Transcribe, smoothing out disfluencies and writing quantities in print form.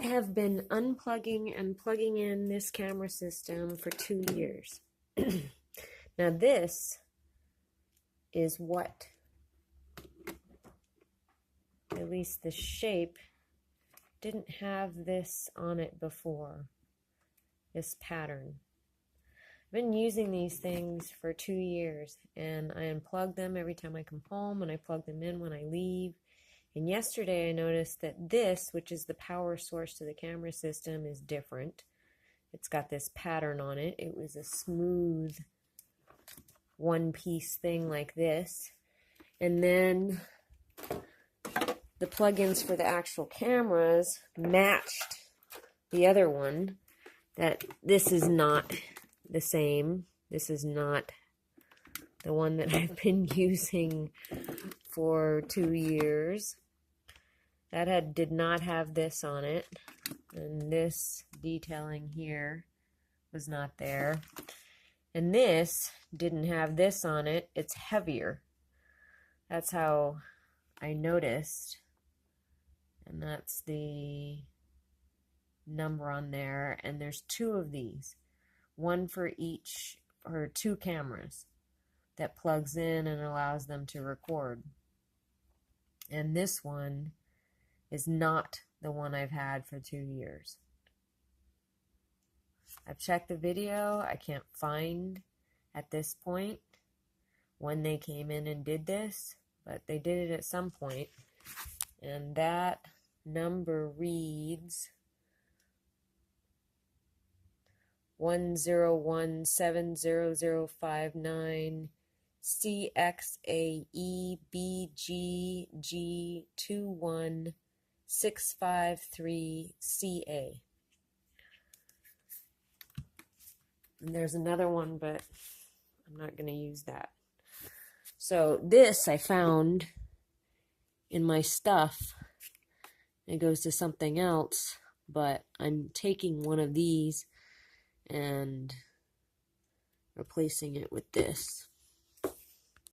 I have been unplugging and plugging in this camera system for 2 years. Now this is what, at least the shape, didn't have this on it before, this pattern. I've been using these things for 2 years, and I unplug them every time I come home, and I plug them in when I leave. And yesterday I noticed that this, which is the power source to the camera system, is different. It's got this pattern on it. It was a smooth one-piece thing like this. And then the plugins for the actual cameras matched the other one. That this is not the same. This is not the one that I've been using for 2 years. That did not have this on it, and this detailing here was not there. And this didn't have this on it. It's heavier. That's how I noticed. And that's the number on there. And there's 2 of these. One for each, or 2 cameras that plugs in and allows them to record. And this one is not the one I've had for 2 years. I've checked the video. I can't find at this point when they came in and did this, but they did it at some point. And that number reads 101700059 CXAEBGG21653CA. And there's another one, but I'm not going to use that. So this I found in my stuff. It goes to something else, but I'm taking one of these and replacing it with this.